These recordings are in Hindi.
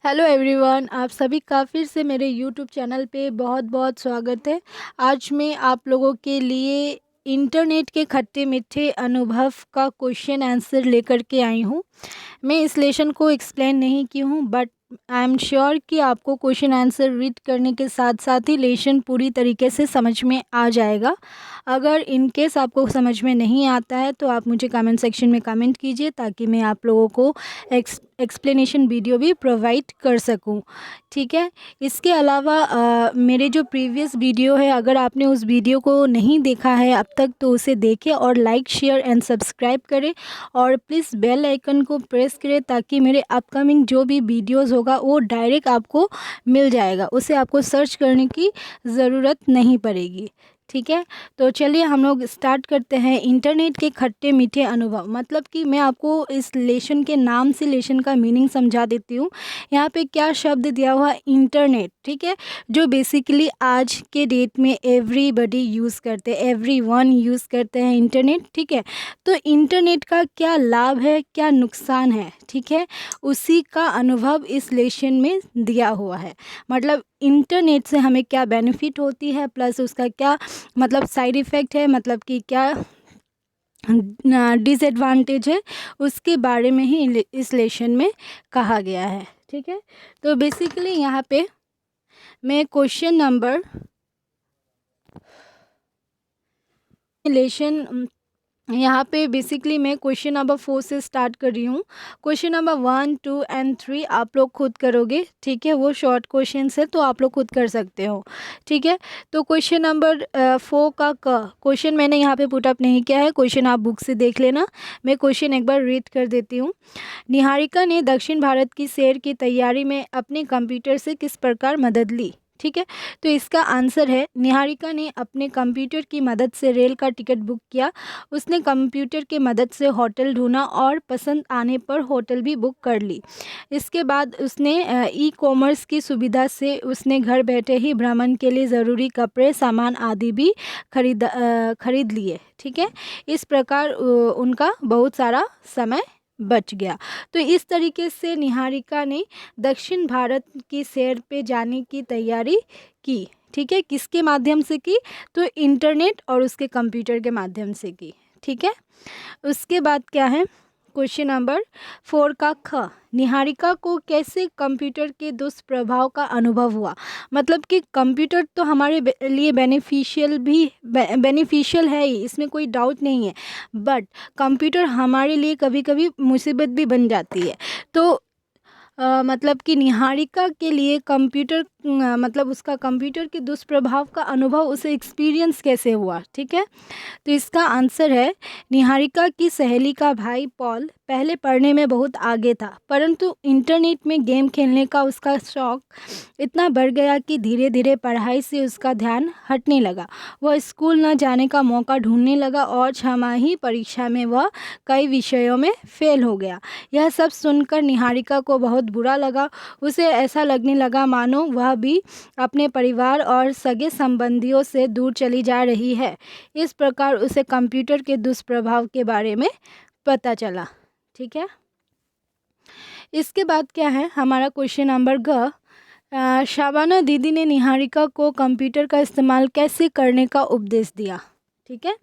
हेलो एवरीवन, आप सभी का फिर से मेरे यूट्यूब चैनल पे बहुत बहुत स्वागत है। आज मैं आप लोगों के लिए इंटरनेट के खट्टे मीठे अनुभव का क्वेश्चन आंसर लेकर के आई हूँ। मैं इस लेसन को एक्सप्लेन नहीं की हूँ, बट आई एम श्योर कि आपको क्वेश्चन आंसर रीड करने के साथ साथ ही लेसन पूरी तरीके से समझ में आ जाएगा। अगर इन केस आपको समझ में नहीं आता है तो आप मुझे कमेंट सेक्शन में कमेंट कीजिए, ताकि मैं आप लोगों को एक्सप्लेनेशन वीडियो भी प्रोवाइड कर सकूं। ठीक है। इसके अलावा मेरे जो प्रीवियस वीडियो है, अगर आपने उस वीडियो को नहीं देखा है अब तक तो उसे देखें और लाइक शेयर एंड सब्सक्राइब करें, और प्लीज़ बेल आइकन को प्रेस करें ताकि मेरे अपकमिंग जो भी वीडियोस होगा वो डायरेक्ट आपको मिल जाएगा, उसे आपको सर्च करने की ज़रूरत नहीं पड़ेगी। ठीक है। तो चलिए हम लोग स्टार्ट करते हैं। इंटरनेट के खट्टे मीठे अनुभव, मतलब कि मैं आपको इस लेसन के नाम से लेसन का मीनिंग समझा देती हूँ। यहाँ पे क्या शब्द दिया हुआ, इंटरनेट। ठीक है। जो बेसिकली आज के डेट में एवरीबडी यूज़ करते हैं, एवरीवन यूज़ करते हैं इंटरनेट। ठीक है। तो इंटरनेट का क्या लाभ है, क्या नुकसान है, ठीक है, उसी का अनुभव इस लेसन में दिया हुआ है। मतलब इंटरनेट से हमें क्या बेनिफिट होती है, प्लस उसका क्या मतलब साइड इफ़ेक्ट है, मतलब कि क्या डिसएडवांटेज है, उसके बारे में ही इस लेसन में कहा गया है। ठीक है। तो बेसिकली यहाँ पे मैं क्वेश्चन नंबर लेसन यहाँ पे बेसिकली मैं क्वेश्चन नंबर 4 से स्टार्ट कर रही हूँ। क्वेश्चन नंबर 1, 2 एंड 3 आप लोग खुद करोगे। ठीक है। वो शॉर्ट क्वेश्चन है तो आप लोग खुद कर सकते हो। ठीक है। तो क्वेश्चन नंबर 4 का क्वेश्चन मैंने यहाँ पे पुट अप नहीं किया है, क्वेश्चन आप बुक से देख लेना। मैं क्वेश्चन एक बार रीड कर देती हूँ। निहारिका ने दक्षिण भारत की सैर की तैयारी में अपने कंप्यूटर से किस प्रकार मदद ली। ठीक है। तो इसका आंसर है, निहारिका ने अपने कंप्यूटर की मदद से रेल का टिकट बुक किया। उसने कंप्यूटर की मदद से होटल ढूंढा और पसंद आने पर होटल भी बुक कर ली। इसके बाद उसने ई कॉमर्स की सुविधा से उसने घर बैठे ही भ्रमण के लिए ज़रूरी कपड़े, सामान आदि भी खरीद लिए। ठीक है। इस प्रकार उनका बहुत सारा समय बच गया। तो इस तरीके से निहारिका ने दक्षिण भारत की सैर पे जाने की तैयारी की। ठीक है। किसके माध्यम से की, तो इंटरनेट और उसके कंप्यूटर के माध्यम से की। ठीक है। उसके बाद क्या है, क्वेश्चन नंबर 4 का ख, निहारिका को कैसे कंप्यूटर के दुष्प्रभाव का अनुभव हुआ। मतलब कि कंप्यूटर तो हमारे लिए बेनिफिशियल है ही, इसमें कोई डाउट नहीं है, बट कंप्यूटर हमारे लिए कभी कभी मुसीबत भी बन जाती है। तो मतलब कि निहारिका के लिए कंप्यूटर मतलब उसका कंप्यूटर के दुष्प्रभाव का अनुभव उसे एक्सपीरियंस कैसे हुआ। ठीक है। तो इसका आंसर है, निहारिका की सहेली का भाई पॉल पहले पढ़ने में बहुत आगे था, परंतु इंटरनेट में गेम खेलने का उसका शौक इतना बढ़ गया कि धीरे धीरे पढ़ाई से उसका ध्यान हटने लगा। वह स्कूल न जाने का मौका ढूंढने लगा और छमाही परीक्षा में वह कई विषयों में फेल हो गया। यह सब सुनकर निहारिका को बहुत बुरा लगा। उसे ऐसा लगने लगा मानो वह भी अपने परिवार और सगे संबंधियों से दूर चली जा रही है। इस प्रकार उसे कंप्यूटर के दुष्प्रभाव के बारे में पता चला। ठीक है। इसके बाद क्या है हमारा क्वेश्चन नंबर ग, शाबाना दीदी ने निहारिका को कंप्यूटर का इस्तेमाल कैसे करने का उपदेश दिया। ठीक है।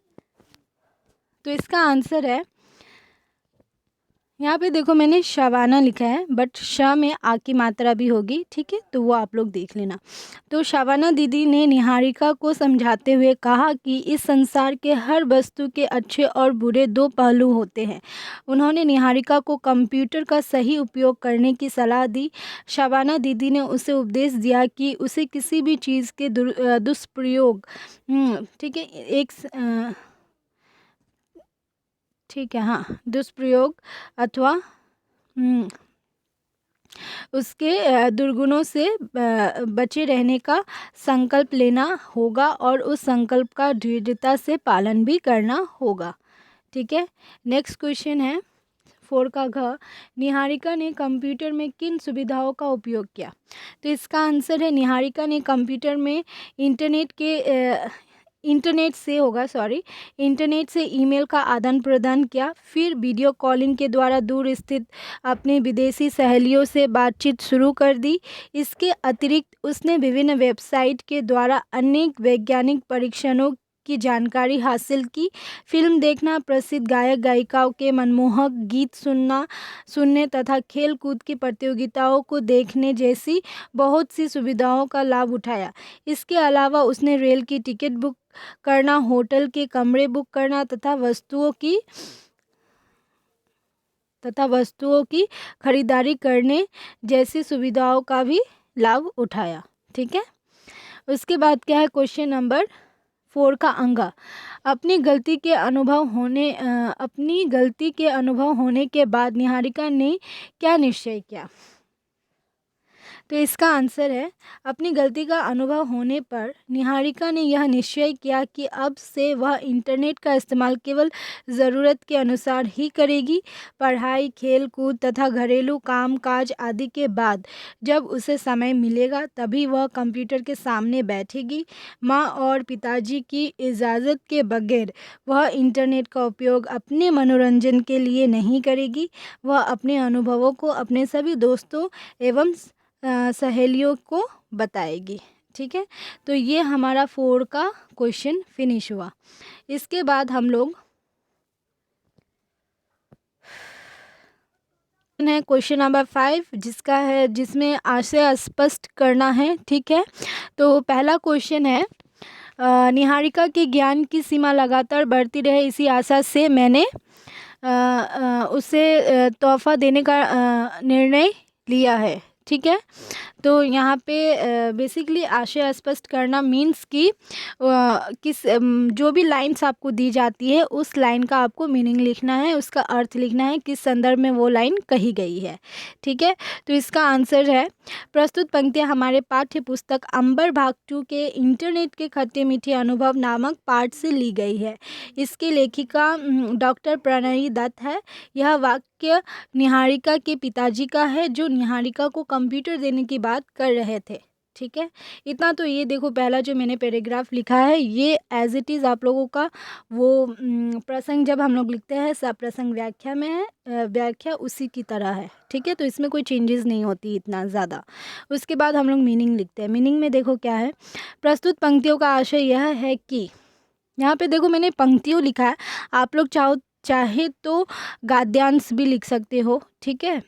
तो इसका आंसर है, यहाँ पे देखो मैंने शबाना लिखा है, बट श में आ की मात्रा भी होगी। ठीक है। तो वो आप लोग देख लेना। तो शबाना दीदी ने निहारिका को समझाते हुए कहा कि इस संसार के हर वस्तु के अच्छे और बुरे दो पहलू होते हैं। उन्होंने निहारिका को कंप्यूटर का सही उपयोग करने की सलाह दी। शबाना दीदी ने उसे उपदेश दिया कि उसे किसी भी चीज़ के दुष्प्रयोग ठीक है ठीक है, हाँ, दुष्प्रयोग अथवा उसके दुर्गुणों से बचे रहने का संकल्प लेना होगा और उस संकल्प का दृढ़ता से पालन भी करना होगा। ठीक है। नेक्स्ट क्वेश्चन है 4 का घ, निहारिका ने कंप्यूटर में किन सुविधाओं का उपयोग किया। तो इसका आंसर है, निहारिका ने कंप्यूटर में इंटरनेट के इंटरनेट से होगा, सॉरी, इंटरनेट से ईमेल का आदान प्रदान किया, फिर वीडियो कॉलिंग के द्वारा दूर स्थित अपने विदेशी सहेलियों से बातचीत शुरू कर दी। इसके अतिरिक्त उसने विभिन्न वेबसाइट के द्वारा अनेक वैज्ञानिक परीक्षणों की जानकारी हासिल की। फिल्म देखना, प्रसिद्ध गायक गायिकाओं के मनमोहक गीत सुनने तथा खेल कूद की प्रतियोगिताओं को देखने जैसी बहुत सी सुविधाओं का लाभ उठाया। इसके अलावा उसने रेल की टिकट बुक करना, होटल के कमरे बुक करना तथा वस्तुओं की खरीदारी करने जैसी सुविधाओं का भी लाभ उठाया। ठीक है, उसके बाद क्या है, क्वेश्चन नंबर 4 का अंगा। अपनी गलती के अनुभव होने के बाद निहारिका ने क्या निश्चय किया? तो इसका आंसर है, अपनी गलती का अनुभव होने पर निहारिका ने यह निश्चय किया कि अब से वह इंटरनेट का इस्तेमाल केवल ज़रूरत के अनुसार ही करेगी। पढ़ाई, खेल कूद तथा घरेलू काम काज आदि के बाद जब उसे समय मिलेगा तभी वह कंप्यूटर के सामने बैठेगी। माँ और पिताजी की इजाज़त के बगैर वह इंटरनेट का उपयोग अपने मनोरंजन के लिए नहीं करेगी। वह अपने अनुभवों को अपने सभी दोस्तों एवं सहेलियों को बताएगी। ठीक है, तो ये हमारा 4 का क्वेश्चन फिनिश हुआ। इसके बाद हम लोग है क्वेश्चन नंबर 5, जिसमें आशय स्पष्ट करना है। ठीक है, तो पहला क्वेश्चन है, निहारिका के ज्ञान की सीमा लगातार बढ़ती रहे, इसी आशा से मैंने उसे तोहफा देने का निर्णय लिया है। ठीक है, तो यहाँ पे बेसिकली आशय स्पष्ट करना मीन्स कि जो भी लाइन्स आपको दी जाती है उस लाइन का आपको मीनिंग लिखना है, उसका अर्थ लिखना है, किस संदर्भ में वो लाइन कही गई है। ठीक है, तो इसका आंसर है, प्रस्तुत पंक्तियाँ हमारे पाठ्य पुस्तक अंबर भाग 2 के इंटरनेट के खट्टे मीठे अनुभव नामक पाठ से ली गई है। इसकी लेखिका डॉक्टर प्रणयी दत्त है। यह वाक्य निहारिका के पिताजी का है, जो निहारिका को कंप्यूटर देने की बात कर रहे थे। ठीक है, इतना तो ये देखो, पहला जो मैंने पैराग्राफ लिखा है ये एज इट इज़ आप लोगों का वो प्रसंग जब हम लोग लिखते हैं सब प्रसंग व्याख्या में है, व्याख्या उसी की तरह है। ठीक है, तो इसमें कोई चेंजेस नहीं होती इतना ज़्यादा। उसके बाद हम लोग मीनिंग लिखते हैं। मीनिंग में देखो क्या है, प्रस्तुत पंक्तियों का आशय यह है कि, यहाँ पे देखो मैंने पंक्तियों लिखा है, आप लोग चाहे तो गद्यांश भी लिख सकते हो। ठीक है,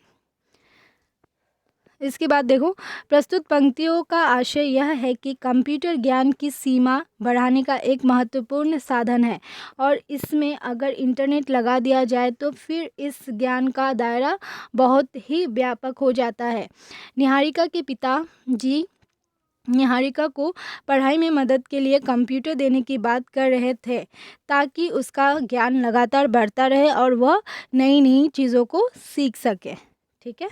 इसके बाद देखो, प्रस्तुत पंक्तियों का आशय यह है कि कंप्यूटर ज्ञान की सीमा बढ़ाने का एक महत्वपूर्ण साधन है और इसमें अगर इंटरनेट लगा दिया जाए तो फिर इस ज्ञान का दायरा बहुत ही व्यापक हो जाता है। निहारिका के पिताजी निहारिका को पढ़ाई में मदद के लिए कंप्यूटर देने की बात कर रहे थे ताकि उसका ज्ञान लगातार बढ़ता रहे और वह नई नई चीज़ों को सीख सके। ठीक है,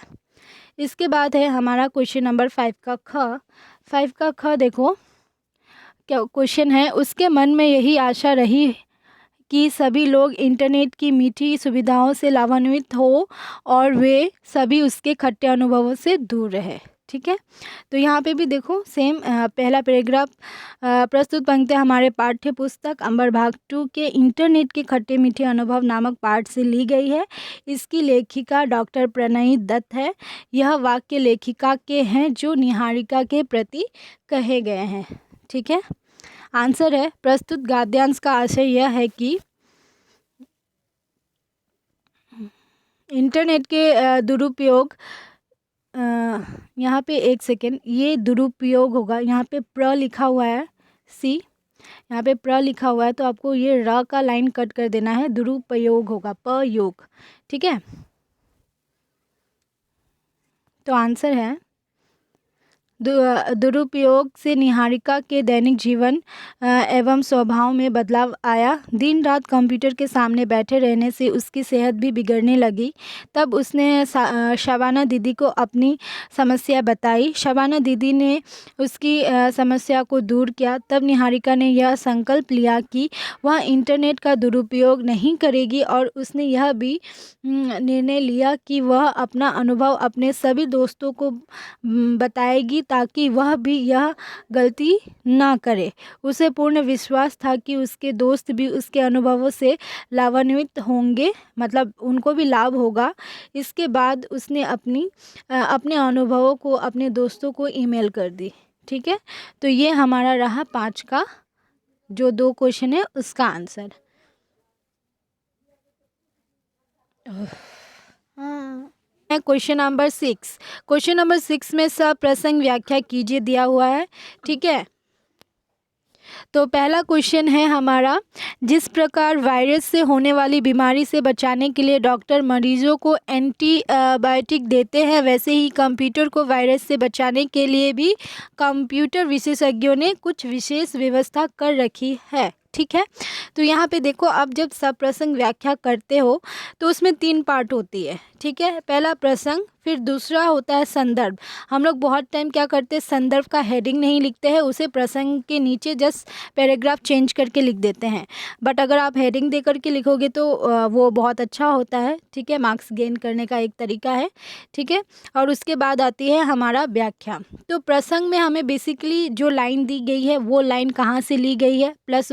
इसके बाद है हमारा क्वेश्चन नंबर 5 का ख। 5 का ख देखो क्या क्वेश्चन है, उसके मन में यही आशा रही कि सभी लोग इंटरनेट की मीठी सुविधाओं से लाभान्वित हो और वे सभी उसके खट्टे अनुभवों से दूर रहे। ठीक है, तो यहाँ पे भी देखो सेम पहला पैराग्राफ, प्रस्तुत पंक्तियाँ हमारे पाठ्य पुस्तक अंबर भाग 2 के इंटरनेट के खट्टे मीठे अनुभव नामक पाठ से ली गई है। इसकी लेखिका डॉक्टर प्रणयी दत्त है। यह वाक्य लेखिका के हैं जो निहारिका के प्रति कहे गए हैं। ठीक है, आंसर है, प्रस्तुत गद्यांश का आशय यह है कि इंटरनेट के दुरुपयोग, यहाँ पे एक सेकेंड, ये दुरुपयोग होगा, यहाँ पे प्र लिखा हुआ है सी, यहाँ पे प्र लिखा हुआ है तो आपको ये र का लाइन कट कर देना है, दुरुपयोग होगा प्रयोग। ठीक है, तो आंसर है, दुरुपयोग से निहारिका के दैनिक जीवन एवं स्वभाव में बदलाव आया। दिन रात कंप्यूटर के सामने बैठे रहने से उसकी सेहत भी बिगड़ने लगी। तब उसने शबाना दीदी को अपनी समस्या बताई। शबाना दीदी ने उसकी समस्या को दूर किया। तब निहारिका ने यह संकल्प लिया कि वह इंटरनेट का दुरुपयोग नहीं करेगी और उसने यह भी निर्णय लिया कि वह अपना अनुभव अपने सभी दोस्तों को बताएगी ताकि वह भी यह गलती ना करे। उसे पूर्ण विश्वास था कि उसके दोस्त भी उसके अनुभवों से लाभान्वित होंगे, मतलब उनको भी लाभ होगा। इसके बाद उसने अपने अनुभवों को अपने दोस्तों को ईमेल कर दी। ठीक है, तो ये हमारा रहा 5 का जो 2 क्वेश्चन है उसका answer. Question number 6। Question number 6 में सप्रसंग व्याख्या कीजिए दिया हुआ है। ठीक है, तो पहला क्वेश्चन है हमारा, जिस प्रकार वायरस से होने वाली बीमारी से बचाने के लिए डॉक्टर मरीजों को एंटीबायोटिक देते हैं, वैसे ही कंप्यूटर को वायरस से बचाने के लिए भी कंप्यूटर विशेषज्ञों ने कुछ विशेष व्यवस्था कर रखी है। ठीक है, तो यहाँ पे देखो, आप जब सप्रसंग व्याख्या करते हो तो उसमें 3 पार्ट होती है। ठीक है, पहला प्रसंग, फिर दूसरा होता है संदर्भ। हम लोग बहुत टाइम क्या करते हैं, संदर्भ का हेडिंग नहीं लिखते हैं, उसे प्रसंग के नीचे जस्ट पैराग्राफ चेंज करके लिख देते हैं। बट अगर आप हेडिंग दे करके लिखोगे तो वो बहुत अच्छा होता है। ठीक है, मार्क्स गेन करने का एक तरीका है। ठीक है, और उसके बाद आती है हमारा व्याख्या। तो प्रसंग में हमें बेसिकली जो लाइन दी गई है वो लाइन कहाँ से ली गई है, प्लस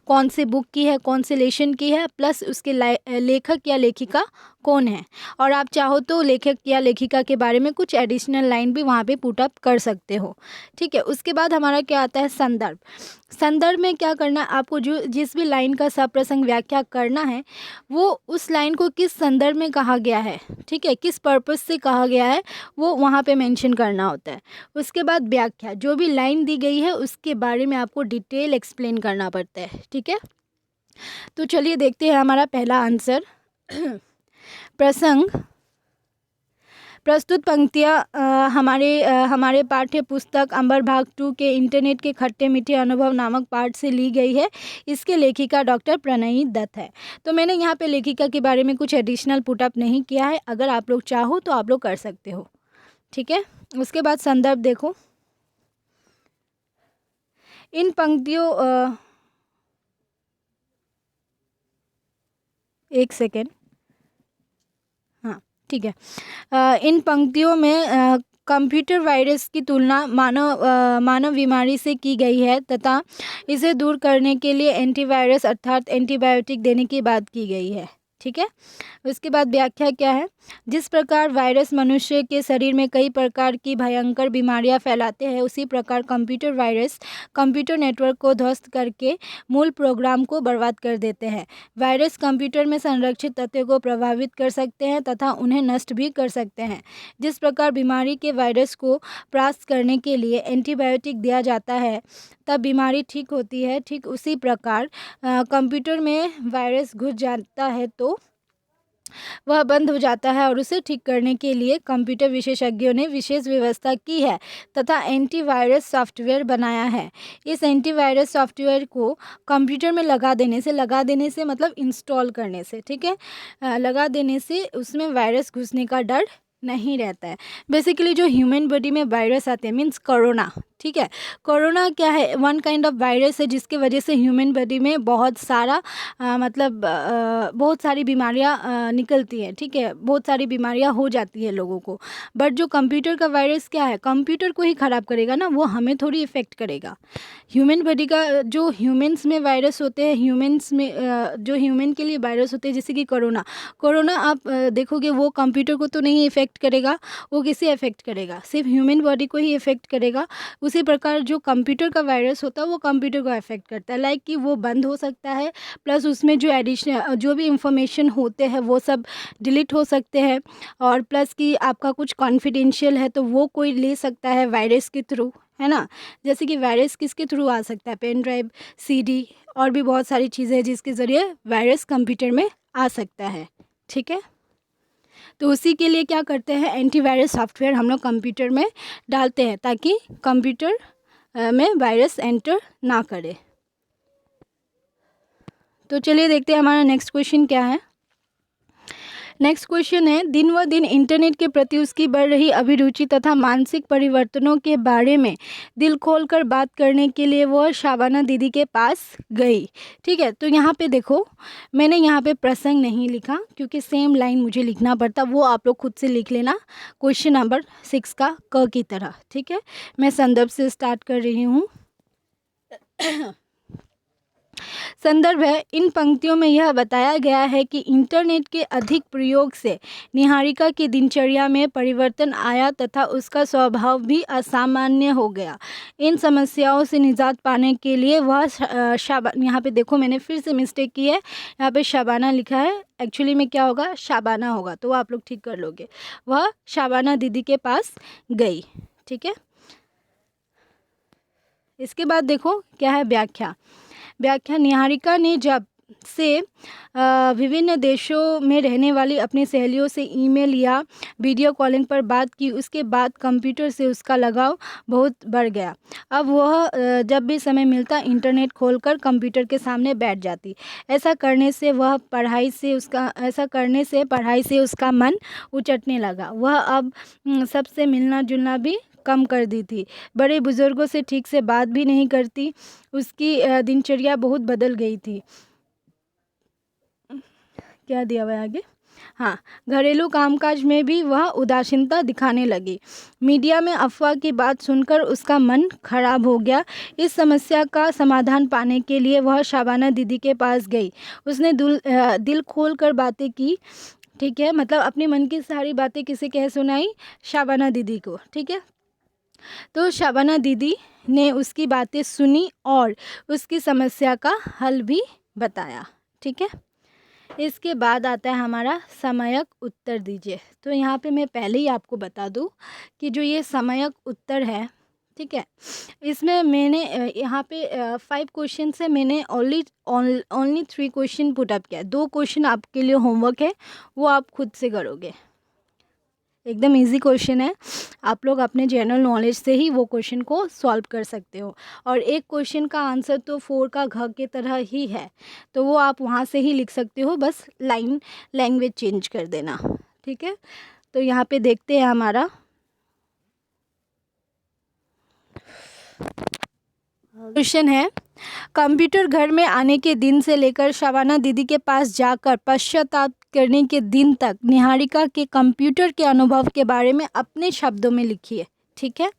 कौन से बुक की है, कौन से लेशन की है, प्लस उसके लेखक या लेखिका कौन है, और आप चाहो तो लेखक या लेखिका के बारे में कुछ एडिशनल लाइन भी वहाँ पे पुट अप कर सकते हो। ठीक है, उसके बाद हमारा क्या आता है, संदर्भ। संदर्भ में क्या करना, आपको जिस भी लाइन का सप्रसंग व्याख्या करना है वो उस लाइन को किस संदर्भ में कहा गया है, ठीक है, किस पर्पस से कहा गया है, वो वहाँ पे मेंशन करना होता है। उसके बाद व्याख्या, जो भी लाइन दी गई है उसके बारे में आपको डिटेल एक्सप्लेन करना पड़ता है। ठीक है, तो चलिए देखते हैं हमारा पहला आंसर। प्रसंग, प्रस्तुत पंक्तियाँ हमारे पाठ्य पुस्तक अंबर भाग 2 के इंटरनेट के खट्टे मीठे अनुभव नामक पाठ से ली गई है। इसके लेखिका डॉक्टर प्रणयी दत्त है। तो मैंने यहाँ पे लेखिका के बारे में कुछ एडिशनल पुटअप नहीं किया है, अगर आप लोग चाहो तो आप लोग कर सकते हो। ठीक है, उसके बाद संदर्भ देखो, इन पंक्तियों एक सेकेंड, हाँ ठीक है, इन पंक्तियों में कंप्यूटर वायरस की तुलना मानव बीमारी से की गई है तथा इसे दूर करने के लिए एंटीवायरस अर्थात एंटीबायोटिक देने की बात की गई है। ठीक है, उसके बाद व्याख्या क्या है, जिस प्रकार वायरस मनुष्य के शरीर में कई प्रकार की भयंकर बीमारियां फैलाते हैं, उसी प्रकार कंप्यूटर वायरस कंप्यूटर नेटवर्क को ध्वस्त करके मूल प्रोग्राम को बर्बाद कर देते हैं। वायरस कंप्यूटर में संरक्षित तथ्यों को प्रभावित कर सकते हैं तथा उन्हें नष्ट भी कर सकते हैं। जिस प्रकार बीमारी के वायरस को परास्त करने के लिए एंटीबायोटिक दिया जाता है तब बीमारी ठीक होती है, ठीक उसी प्रकार कंप्यूटर में वायरस घुस जाता है तो वह बंद हो जाता है और उसे ठीक करने के लिए कंप्यूटर विशेषज्ञों ने विशेष व्यवस्था की है तथा एंटीवायरस सॉफ्टवेयर बनाया है। इस एंटीवायरस सॉफ्टवेयर को कंप्यूटर में लगा देने से मतलब इंस्टॉल करने से, ठीक है, लगा देने से उसमें वायरस घुसने का डर नहीं रहता है। बेसिकली जो ह्यूमन बॉडी में वायरस आते हैं मीन्स कोरोना, ठीक है, कोरोना क्या है, वन काइंड ऑफ वायरस है जिसके वजह से ह्यूमन बॉडी में बहुत सारा बहुत सारी बीमारियां निकलती हैं। ठीक है, बहुत सारी बीमारियां हो जाती है लोगों को। बट जो कंप्यूटर का वायरस क्या है, कंप्यूटर को ही ख़राब करेगा ना, वो हमें थोड़ी इफ़ेक्ट करेगा। ह्यूमन बॉडी का जो ह्यूमन्स में वायरस होते हैं, ह्यूमन्स में जो ह्यूमन के लिए वायरस होते हैं जैसे कि कोरोना आप देखोगे वो कंप्यूटर को तो नहीं इफ़ेक्ट करेगा, वो किसे इफ़ेक्ट करेगा, सिर्फ ह्यूमन बॉडी को ही इफ़ेक्ट करेगा। उसी प्रकार जो कंप्यूटर का वायरस होता है वो कंप्यूटर को अफेक्ट करता है, लाइक कि वो बंद हो सकता है, प्लस उसमें जो एडिशनल जो भी इंफॉर्मेशन होते हैं वो सब डिलीट हो सकते हैं, और प्लस कि आपका कुछ कॉन्फिडेंशियल है तो वो कोई ले सकता है वायरस के थ्रू, है ना। जैसे कि वायरस किसके थ्रू आ सकता है, पेन ड्राइव, सीडी और भी बहुत सारी चीज़ें हैं जिसके ज़रिए वायरस कंप्यूटर में आ सकता है। ठीक है, तो उसी के लिए क्या करते हैं, एंटीवायरस सॉफ्टवेयर हम लोग कंप्यूटर में डालते हैं ताकि कंप्यूटर में वायरस एंटर ना करे। तो चलिए देखते हैं हमारा नेक्स्ट क्वेश्चन क्या है। नेक्स्ट क्वेश्चन है, दिन व दिन इंटरनेट के प्रति उसकी बढ़ रही अभिरुचि तथा मानसिक परिवर्तनों के बारे में दिल खोलकर बात करने के लिए वह शाबाना दीदी के पास गई। ठीक है, तो यहाँ पे देखो, मैंने यहाँ पे प्रसंग नहीं लिखा क्योंकि सेम लाइन मुझे लिखना पड़ता, वो आप लोग खुद से लिख लेना क्वेश्चन नंबर 6 का क की तरह। ठीक है, मैं संदर्भ से स्टार्ट कर रही हूँ। संदर्भ है, इन पंक्तियों में यह बताया गया है कि इंटरनेट के अधिक प्रयोग से निहारिका की दिनचर्या में परिवर्तन आया तथा उसका स्वभाव भी असामान्य हो गया। इन समस्याओं से निजात पाने के लिए वह यहाँ पे देखो मैंने फिर से मिस्टेक की है, यहाँ पे शाबाना लिखा है, एक्चुअली में क्या होगा, शाबाना होगा, तो आप लोग ठीक कर लोगे। वह शाबाना दीदी के पास गई। ठीक है, इसके बाद देखो क्या है व्याख्या। व्याख्या, निहारिका ने जब से विभिन्न देशों में रहने वाली अपनी सहेलियों से ईमेल या वीडियो कॉलिंग पर बात की, उसके बाद कंप्यूटर से उसका लगाव बहुत बढ़ गया। अब वह जब भी समय मिलता इंटरनेट खोलकर कंप्यूटर के सामने बैठ जाती। ऐसा करने से पढ़ाई से उसका मन उचटने लगा। वह अब सबसे मिलना जुलना भी कम कर दी थी। बड़े बुजुर्गों से ठीक से बात भी नहीं करती। उसकी दिनचर्या बहुत बदल गई थी। क्या दिया हुआ है आगे, हाँ, घरेलू कामकाज में भी वह उदासीनता दिखाने लगी। मीडिया में अफवाह की बात सुनकर उसका मन खराब हो गया। इस समस्या का समाधान पाने के लिए वह शाबाना दीदी के पास गई। उसने दिल खोल कर बातें की। ठीक है, मतलब अपने मन की सारी बातें किसे कह सुनाई, शाबाना दीदी को। ठीक है, तो शाबाना दीदी ने उसकी बातें सुनी और उसकी समस्या का हल भी बताया। ठीक है, इसके बाद आता है हमारा समयक उत्तर दीजिए। तो यहाँ पे मैं पहले ही आपको बता दूँ कि जो ये समयक उत्तर है, ठीक है, इसमें मैंने यहाँ पे 5 क्वेश्चन से मैंने ओनली 3 क्वेश्चन पुट अप किया। 2 क्वेश्चन आपके लिए होमवर्क है, वो आप खुद से करोगे। एकदम इजी क्वेश्चन है, आप लोग अपने जनरल नॉलेज से ही वो क्वेश्चन को सॉल्व कर सकते हो। और एक क्वेश्चन का आंसर तो 4 का घ के तरह ही है, तो वो आप वहाँ से ही लिख सकते हो, बस लैंग्वेज चेंज कर देना। ठीक है, तो यहाँ पे देखते हैं हमारा क्वेश्चन है, कंप्यूटर घर में आने के दिन से लेकर शाबाना दीदी के पास जाकर पश्चाताप करने के दिन तक निहारिका के कंप्यूटर के अनुभव के बारे में अपने शब्दों में लिखिए। ठीक है,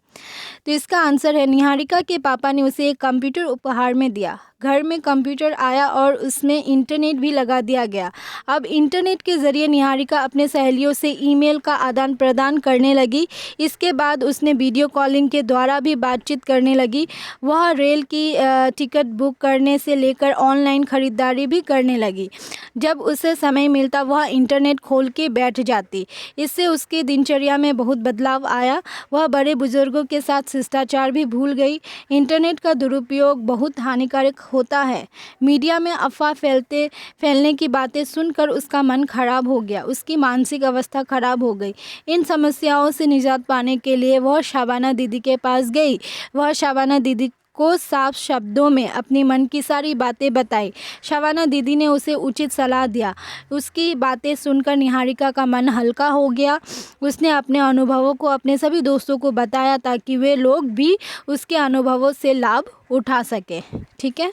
तो इसका आंसर है, निहारिका के पापा ने उसे एक कंप्यूटर उपहार में दिया। घर में कंप्यूटर आया और उसमें इंटरनेट भी लगा दिया गया। अब इंटरनेट के ज़रिए निहारिका अपने सहेलियों से ईमेल का आदान प्रदान करने लगी। इसके बाद उसने वीडियो कॉलिंग के द्वारा भी बातचीत करने लगी। वह रेल की टिकट बुक करने से लेकर ऑनलाइन ख़रीदारी भी करने लगी। जब उसे समय मिलता वह इंटरनेट खोल के बैठ जाती। इससे उसके दिनचर्या में बहुत बदलाव आया। वह बड़े बुजुर्गों के साथ शिष्टाचार भी भूल गई। इंटरनेट का दुरुपयोग बहुत हानिकारक होता है। मीडिया में अफवाह फैलने की बातें सुनकर उसका मन खराब हो गया। उसकी मानसिक अवस्था खराब हो गई। इन समस्याओं से निजात पाने के लिए वह शाबाना दीदी के पास गई। वह शाबाना दीदी को साफ शब्दों में अपनी मन की सारी बातें बताई। शाबाना दीदी ने उसे उचित सलाह दिया। उसकी बातें सुनकर निहारिका का मन हल्का हो गया। उसने अपने अनुभवों को अपने सभी दोस्तों को बताया ताकि वे लोग भी उसके अनुभवों से लाभ उठा सके। ठीक है,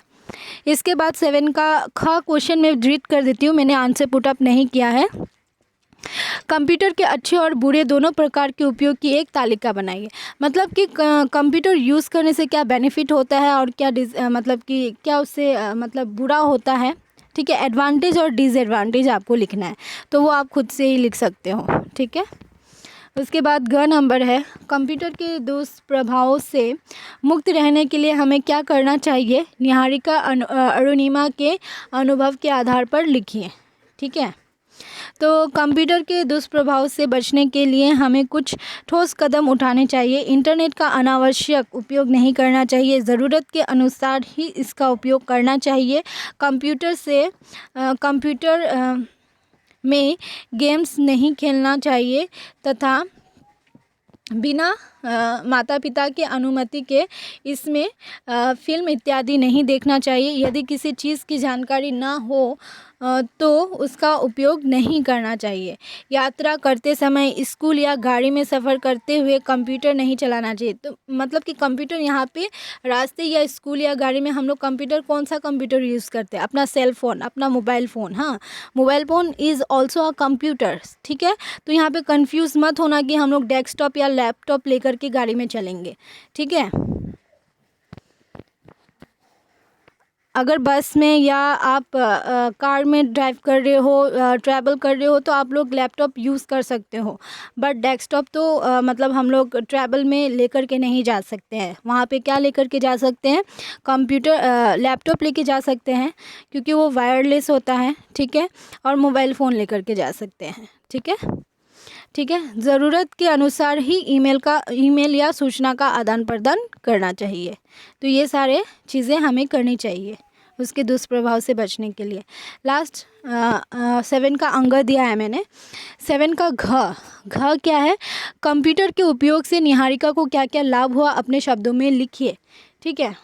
इसके बाद 7 का ख क्वेश्चन में रीड कर देती हूँ, मैंने आंसर पुट अप नहीं किया है। कंप्यूटर के अच्छे और बुरे दोनों प्रकार के उपयोग की एक तालिका बनाइए। मतलब कि कंप्यूटर यूज़ करने से क्या बेनिफिट होता है और क्या मतलब कि क्या उससे मतलब बुरा होता है। ठीक है, एडवांटेज और डिसएडवांटेज आपको लिखना है, तो वो आप खुद से ही लिख सकते हो। ठीक है, उसके बाद ग नंबर है, कंप्यूटर के दुष्प्रभावों से मुक्त रहने के लिए हमें क्या करना चाहिए। निहारिका अरुणिमा के अनुभव के आधार पर लिखिए। ठीक है, तो कंप्यूटर के दुष्प्रभाव से बचने के लिए हमें कुछ ठोस कदम उठाने चाहिए। इंटरनेट का अनावश्यक उपयोग नहीं करना चाहिए, ज़रूरत के अनुसार ही इसका उपयोग करना चाहिए। कंप्यूटर में गेम्स नहीं खेलना चाहिए तथा बिना माता पिता के अनुमति के इसमें फ़िल्म इत्यादि नहीं देखना चाहिए। यदि किसी चीज़ की जानकारी ना हो तो उसका उपयोग नहीं करना चाहिए। यात्रा करते समय, स्कूल या गाड़ी में सफ़र करते हुए कंप्यूटर नहीं चलाना चाहिए। तो मतलब कि कंप्यूटर यहाँ पे रास्ते या स्कूल या गाड़ी में हम लोग कंप्यूटर, कौन सा कंप्यूटर यूज़ करते हैं? अपना सेल फ़ोन, अपना मोबाइल फ़ोन। हाँ, mobile phone is also a computer, ठीक है। तो यहाँ पे कंफ्यूज मत होना कि हम लोग डेस्कटॉप या लैपटॉप लेकर के गाड़ी में चलेंगे, ठीक है। अगर बस में या आप कार में ड्राइव कर रहे हो, ट्रैवल कर रहे हो, तो आप लोग लैपटॉप यूज़ कर सकते हो। बट डेस्कटॉप तो मतलब हम लोग ट्रैवल में लेकर के नहीं जा सकते हैं। वहाँ पे क्या लेकर के जा सकते हैं? कंप्यूटर, लैपटॉप लेके जा सकते हैं, क्योंकि वो वायरलेस होता है, ठीक है। और मोबाइल फ़ोन लेकर के जा सकते हैं, ठीक है। ठीक है, ज़रूरत के अनुसार ही ईमेल या सूचना का आदान प्रदान करना चाहिए। तो ये सारे चीज़ें हमें करनी चाहिए उसके दुष्प्रभाव से बचने के लिए। लास्ट 7 का अंग दिया है मैंने। 7 का घ क्या है? कंप्यूटर के उपयोग से निहारिका को क्या क्या लाभ हुआ, अपने शब्दों में लिखिए, ठीक है।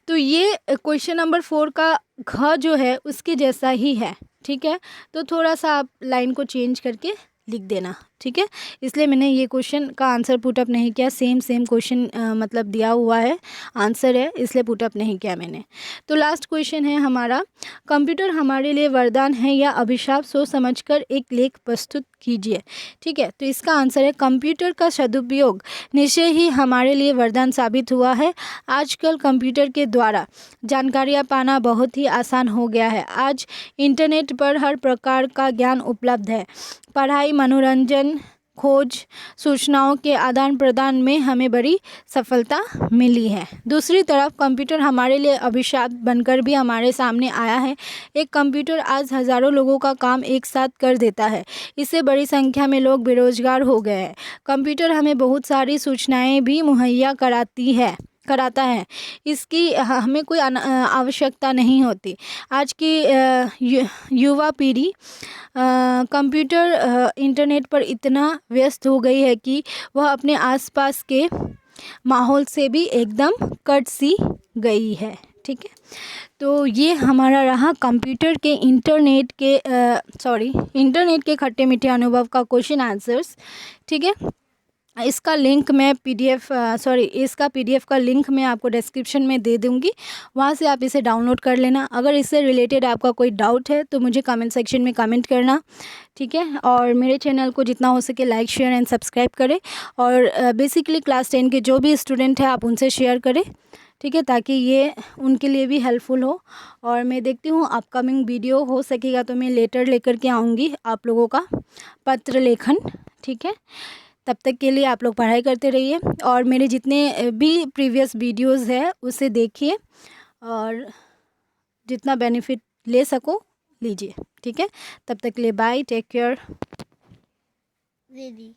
तो ये क्वेश्चन नंबर 4 का घ जो है उसके जैसा ही है, ठीक है। तो थोड़ा सा आप लाइन को चेंज करके लिख देना, ठीक है। इसलिए मैंने ये क्वेश्चन का आंसर पुट अप नहीं किया। सेम क्वेश्चन मतलब दिया हुआ है, आंसर है, इसलिए पुट अप नहीं किया मैंने। तो लास्ट क्वेश्चन है हमारा, कंप्यूटर हमारे लिए वरदान है या अभिशाप, सोच समझकर एक लेख प्रस्तुत कीजिए, ठीक है। तो इसका आंसर है, कंप्यूटर का सदुपयोग निश्चय ही हमारे लिए वरदान साबित हुआ है। आजकल कंप्यूटर के द्वारा जानकारियाँ पाना बहुत ही आसान हो गया है। आज इंटरनेट पर हर प्रकार का ज्ञान उपलब्ध है। पढ़ाई, मनोरंजन, खोज, सूचनाओं के आदान प्रदान में हमें बड़ी सफलता मिली है। दूसरी तरफ कंप्यूटर हमारे लिए अभिशाप बनकर भी हमारे सामने आया है। एक कंप्यूटर आज हज़ारों लोगों का काम एक साथ कर देता है। इससे बड़ी संख्या में लोग बेरोजगार हो गए हैं। कंप्यूटर हमें बहुत सारी सूचनाएं भी मुहैया कराता है। इसकी हमें कोई आवश्यकता नहीं होती। आज की युवा पीढ़ी कंप्यूटर, इंटरनेट पर इतना व्यस्त हो गई है कि वह अपने आसपास के माहौल से भी एकदम कट सी गई है, ठीक है। तो ये हमारा रहा कंप्यूटर के इंटरनेट के खट्टे मीठे अनुभव का क्वेश्चन आंसर्स, ठीक है। इसका लिंक मैं इसका पीडीएफ का लिंक मैं आपको डिस्क्रिप्शन में दे दूँगी, वहाँ से आप इसे डाउनलोड कर लेना। अगर इससे रिलेटेड आपका कोई डाउट है तो मुझे कमेंट सेक्शन में कमेंट करना, ठीक है। और मेरे चैनल को जितना हो सके लाइक, शेयर एंड सब्सक्राइब करें। और बेसिकली क्लास 10 के जो भी स्टूडेंट हैं आप उनसे शेयर करें, ठीक है, ताकि ये उनके लिए भी हेल्पफुल हो। और मैं देखती हूँ अपकमिंग वीडियो हो सकेगा तो मैं लेटर लेकर के आऊँगी आप लोगों का पत्र लेखन, ठीक है। तब तक के लिए आप लोग पढ़ाई करते रहिए और मेरे जितने भी प्रीवियस वीडियोस है उसे देखिए और जितना बेनिफिट ले सको लीजिए, ठीक है। तब तक के लिए बाय, टेक केयर दीदी।